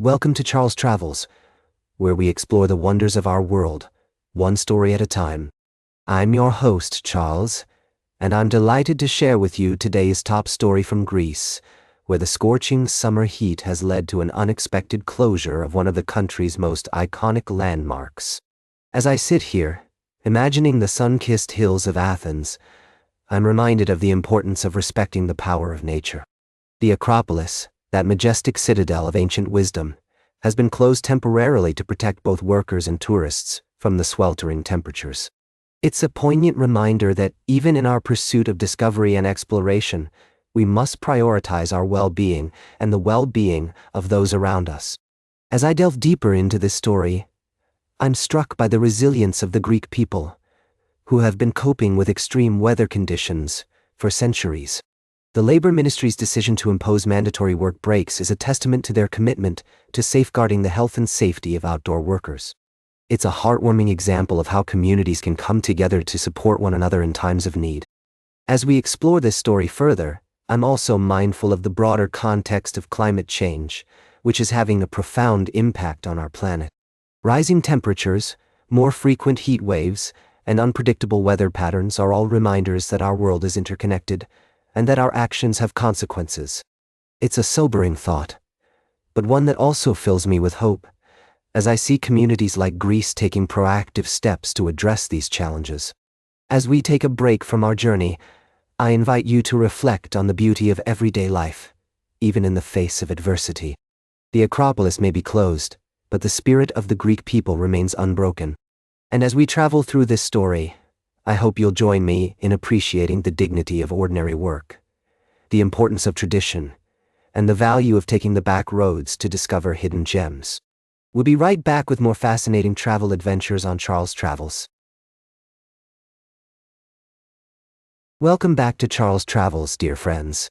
Welcome to Charles Travels, where we explore the wonders of our world, one story at a time. I'm your host, Charles, and I'm delighted to share with you today's top story from Greece, where the scorching summer heat has led to an unexpected closure of one of the country's most iconic landmarks. As I sit here, imagining the sun-kissed hills of Athens, I'm reminded of the importance of respecting the power of nature. The Acropolis, that majestic citadel of ancient wisdom, has been closed temporarily to protect both workers and tourists from the sweltering temperatures. It's a poignant reminder that even in our pursuit of discovery and exploration, we must prioritize our well-being and the well-being of those around us. As I delve deeper into this story, I'm struck by the resilience of the Greek people, who have been coping with extreme weather conditions for centuries. The Labor Ministry's decision to impose mandatory work breaks is a testament to their commitment to safeguarding the health and safety of outdoor workers. It's a heartwarming example of how communities can come together to support one another in times of need. As we explore this story further, I'm also mindful of the broader context of climate change, which is having a profound impact on our planet. Rising temperatures, more frequent heat waves, and unpredictable weather patterns are all reminders that our world is interconnected, and that our actions have consequences. It's a sobering thought, but one that also fills me with hope, as I see communities like Greece taking proactive steps to address these challenges. As we take a break from our journey, I invite you to reflect on the beauty of everyday life, even in the face of adversity. The Acropolis may be closed, but the spirit of the Greek people remains unbroken. And as we travel through this story, I hope you'll join me in appreciating the dignity of ordinary work, the importance of tradition, and the value of taking the back roads to discover hidden gems. We'll be right back with more fascinating travel adventures on Charles Travels. Welcome back to Charles Travels, dear friends.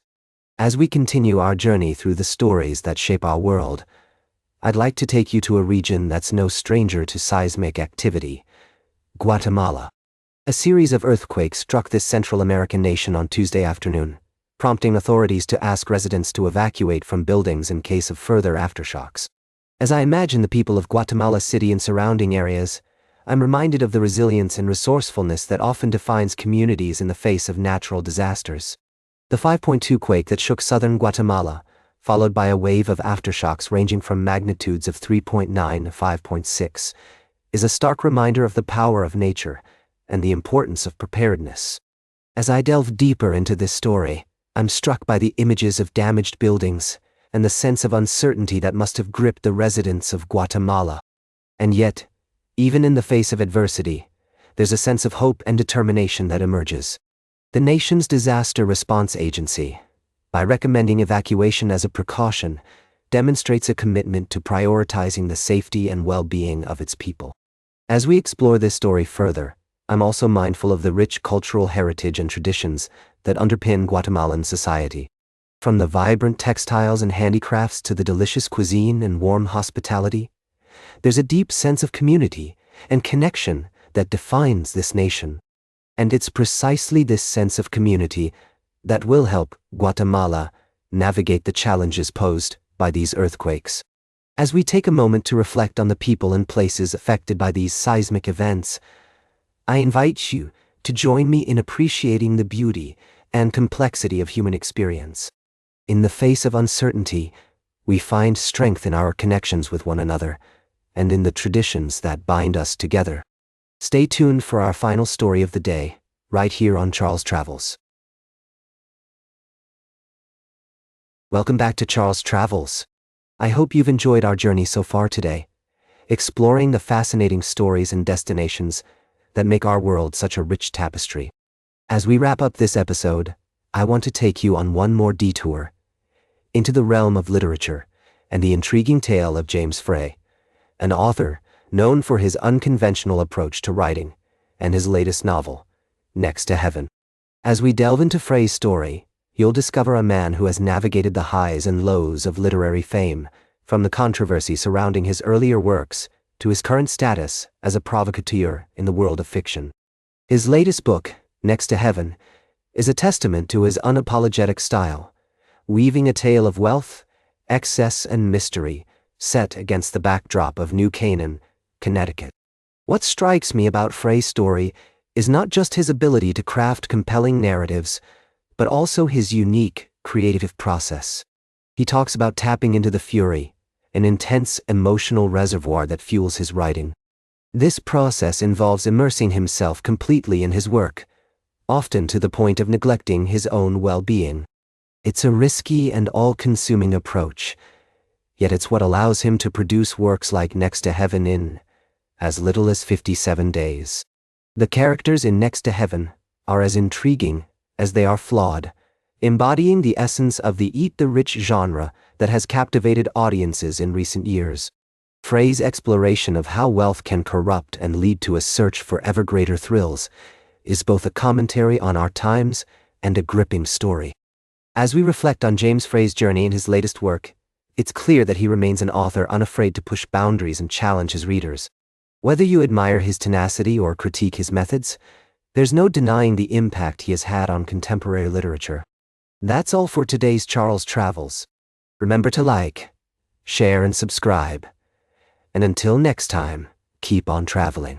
As we continue our journey through the stories that shape our world, I'd like to take you to a region that's no stranger to seismic activity, Guatemala. A series of earthquakes struck this Central American nation on Tuesday afternoon, prompting authorities to ask residents to evacuate from buildings in case of further aftershocks. As I imagine the people of Guatemala City and surrounding areas, I'm reminded of the resilience and resourcefulness that often defines communities in the face of natural disasters. The 5.2 quake that shook southern Guatemala, followed by a wave of aftershocks ranging from magnitudes of 3.9 to 5.6, is a stark reminder of the power of nature and the importance of preparedness. As I delve deeper into this story, I'm struck by the images of damaged buildings and the sense of uncertainty that must have gripped the residents of Guatemala. And yet, even in the face of adversity, there's a sense of hope and determination that emerges. The nation's disaster response agency, by recommending evacuation as a precaution, demonstrates a commitment to prioritizing the safety and well-being of its people. As we explore this story further, I'm also mindful of the rich cultural heritage and traditions that underpin Guatemalan society. From the vibrant textiles and handicrafts to the delicious cuisine and warm hospitality, there's a deep sense of community and connection that defines this nation. And it's precisely this sense of community that will help Guatemala navigate the challenges posed by these earthquakes. As we take a moment to reflect on the people and places affected by these seismic events, I invite you to join me in appreciating the beauty and complexity of human experience. In the face of uncertainty, we find strength in our connections with one another and in the traditions that bind us together. Stay tuned for our final story of the day, right here on Charles Travels. Welcome back to Charles Travels. I hope you've enjoyed our journey so far today, exploring the fascinating stories and destinations that make our world such a rich tapestry. As we wrap up this episode, I want to take you on one more detour into the realm of literature and the intriguing tale of James Frey, an author known for his unconventional approach to writing and his latest novel, Next to Heaven. As we delve into Frey's story, you'll discover a man who has navigated the highs and lows of literary fame, from the controversy surrounding his earlier works to his current status as a provocateur in the world of fiction. His latest book, Next to Heaven, is a testament to his unapologetic style, weaving a tale of wealth, excess, and mystery set against the backdrop of New Canaan, Connecticut. What strikes me about Frey's story is not just his ability to craft compelling narratives, but also his unique, creative process. He talks about tapping into the fury, an intense emotional reservoir that fuels his writing. This process involves immersing himself completely in his work, often to the point of neglecting his own well-being. It's a risky and all-consuming approach, yet it's what allows him to produce works like Next to Heaven in as little as 57 days. The characters in Next to Heaven are as intriguing as they are flawed, embodying the essence of the eat the rich genre that has captivated audiences in recent years. Frey's exploration of how wealth can corrupt and lead to a search for ever greater thrills is both a commentary on our times and a gripping story. As we reflect on James Frey's journey in his latest work, it's clear that he remains an author unafraid to push boundaries and challenge his readers. Whether you admire his tenacity or critique his methods, there's no denying the impact he has had on contemporary literature. That's all for today's Charles Travels. Remember to like, share, and subscribe. And until next time, keep on traveling.